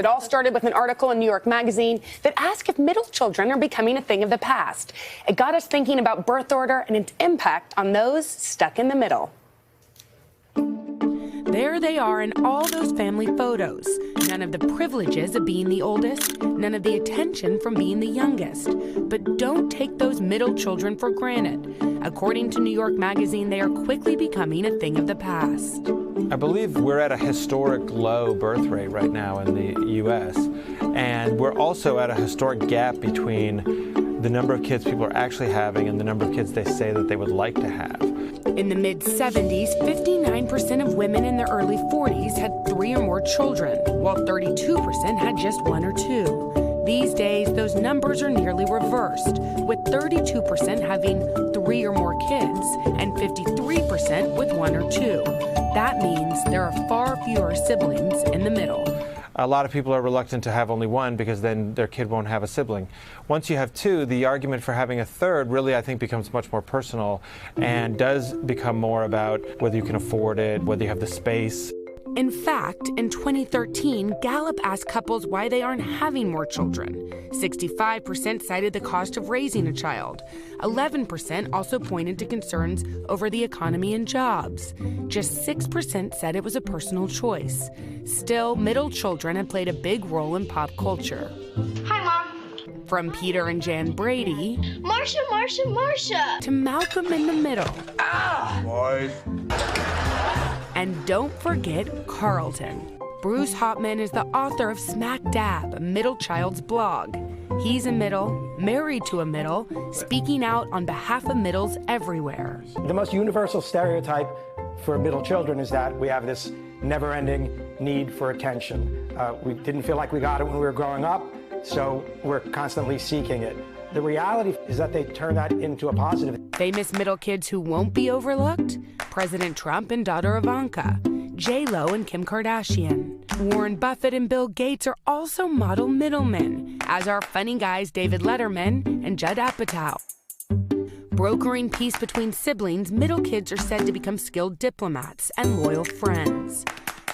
It all started with an article in New York Magazine that asked if middle children are becoming a thing of the past. It got us thinking about birth order and its impact on those stuck in the middle. There they are in all those family photos. None of the privileges of being the oldest, none of the attention from being the youngest. But don't take those middle children for granted. According to New York Magazine, they are quickly becoming a thing of the past. I believe we're at a historic low birth rate right now in the U.S. And we're also at a historic gap between the number of kids people are actually having and the number of kids they say that they would like to have. In the mid-70s, 59% of women in their early 40s had 3 or more children, while 32% had just 1 or 2. These days, those numbers are nearly reversed, with 32% having 3 or more kids and 53% with 1 or 2. That means there are far fewer siblings in the middle. A lot of people are reluctant to have only one because then their kid won't have a sibling. Once you have 2, the argument for having a third really, I think, becomes much more personal and does become more about whether you can afford it, whether you have the space. In fact, in 2013, Gallup asked couples why they aren't having more children. 65% cited the cost of raising a child. 11% also pointed to concerns over the economy and jobs. Just 6% said it was a personal choice. Still, middle children have played a big role in pop culture. Hi, Mom. From Peter and Jan Brady, Marsha, Marsha, Marsha. to Malcolm in the Middle. Ah! Boys. And don't forget Carlton. Bruce Hauptman is the author of Smack Dab, a middle child's blog. He's a middle, married to a middle, speaking out on behalf of middles everywhere. The most universal stereotype for middle children is that we have this never-ending need for attention. We didn't feel like we got it when we were growing up, so we're constantly seeking it. The reality is that they turn that into a positive. Famous middle kids who won't be overlooked? President Trump and daughter Ivanka, J-Lo and Kim Kardashian. Warren Buffett and Bill Gates are also model middlemen, as are funny guys David Letterman and Judd Apatow. Brokering peace between siblings, middle kids are said to become skilled diplomats and loyal friends.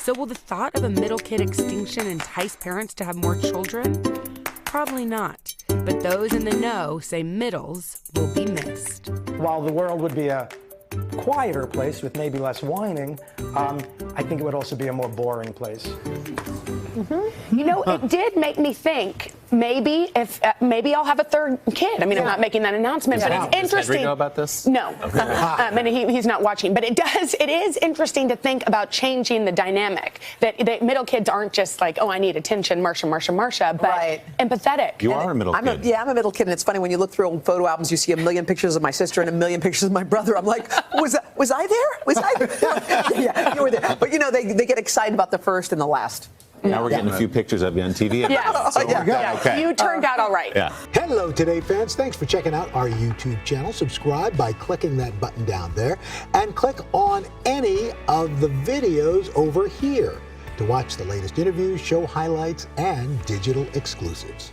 So will the thought of a middle kid extinction entice parents to have more children? Probably not. But those in the know say middles will be missed. While the world would be a quieter place with maybe less whining, I think it would also be a more boring place. Mm-hmm. You know, it did make me think maybe maybe I'll have a third kid. I mean, I'm not making that announcement, but it's interesting. Does Henry know about this? No, and he's not watching. But it is interesting to think about changing the dynamic. That middle kids aren't just like, oh, I need attention, Marsha, Marsha, Marsha, but empathetic. You are a middle kid. I'm a middle kid, and it's funny when you look through old photo albums, you see a million pictures of my sister and a million pictures of my brother. I'm like, was I there? Was I there? Yeah, you were there. But you know, they get excited about the first and the last. Now we're getting a few pictures of you on TV. Yes. So okay. You turned out all right. Yeah. Hello, Today fans. Thanks for checking out our YouTube channel. Subscribe by clicking that button down there and click on any of the videos over here to watch the latest interviews, show highlights, and digital exclusives.